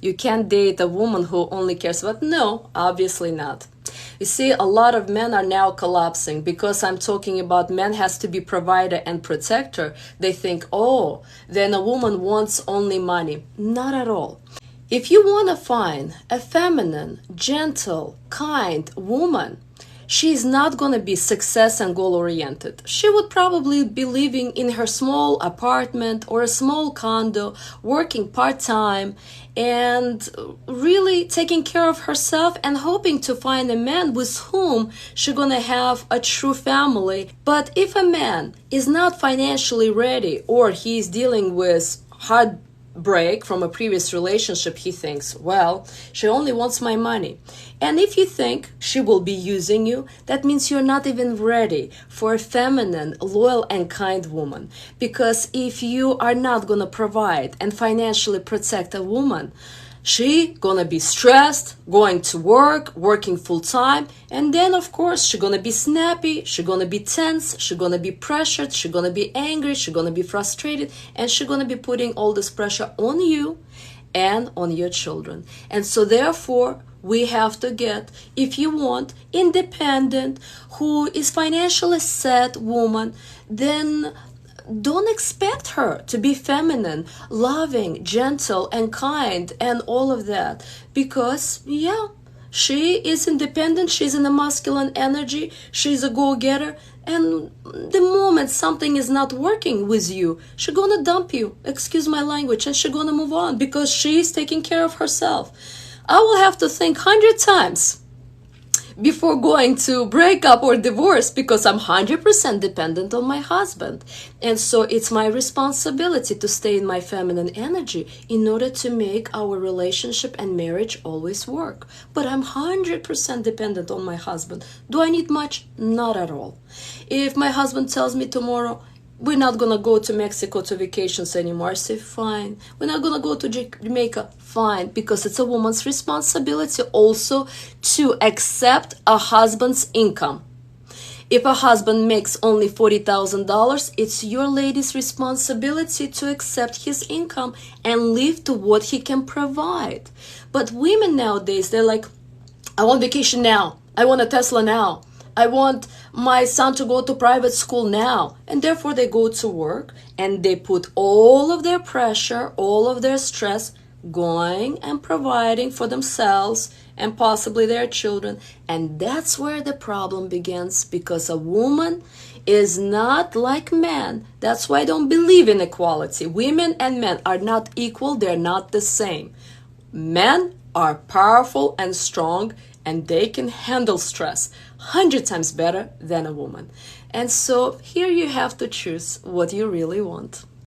You can't date a woman who only cares about, no, obviously not. You see, a lot of men are now collapsing because I'm talking about men has to be provider and protector. They think, oh, then a woman wants only money. Not at all. If you want to find a feminine, gentle, kind woman, she's not going to be success and goal oriented. She would probably be living in her small apartment or a small condo, working part-time, and really taking care of herself and hoping to find a man with whom she's going to have a true family. But if a man is not financially ready, or he's dealing with hard break from a previous relationship, he thinks, well, she only wants my money. And if you think she will be using you, that means you're not even ready for a feminine, loyal, and kind woman. Because if you are not going to provide and financially protect a woman, she gonna be stressed, going to work, working full time, and then of course she gonna be snappy, she gonna be tense, she gonna be pressured, she gonna be angry, she gonna be frustrated, and she gonna be putting all this pressure on you and on your children. And so therefore, we have to get, if you want, independent, who is financially set woman, then don't expect her to be feminine, loving, gentle, and kind, and all of that. Because, yeah, she is independent, she's in a masculine energy, she's a go-getter, and the moment something is not working with you, she's gonna dump you, excuse my language, and she's gonna move on because she's taking care of herself. I will have to think 100 times before going to break up or divorce because I'm 100% dependent on my husband. And so it's my responsibility to stay in my feminine energy in order to make our relationship and marriage always work. But I'm 100% dependent on my husband. Do I need much? Not at all. If my husband tells me tomorrow, we're not gonna go to Mexico to vacations anymore, I say, fine. We're not gonna go to Jamaica, fine, because it's a woman's responsibility also to accept a husband's income. If a husband makes only $40,000, it's your lady's responsibility to accept his income and live to what he can provide. But women nowadays, they're like, I want vacation now. I want a Tesla now. I want my son to go to private school now. And therefore they go to work and they put all of their pressure, all of their stress going and providing for themselves and possibly their children. And that's where the problem begins, because a woman is not like men. That's why I don't believe in equality. Women and men are not equal. They're not the same. Men are powerful and strong, and they can handle stress 100 times better than a woman. And so here you have to choose what you really want.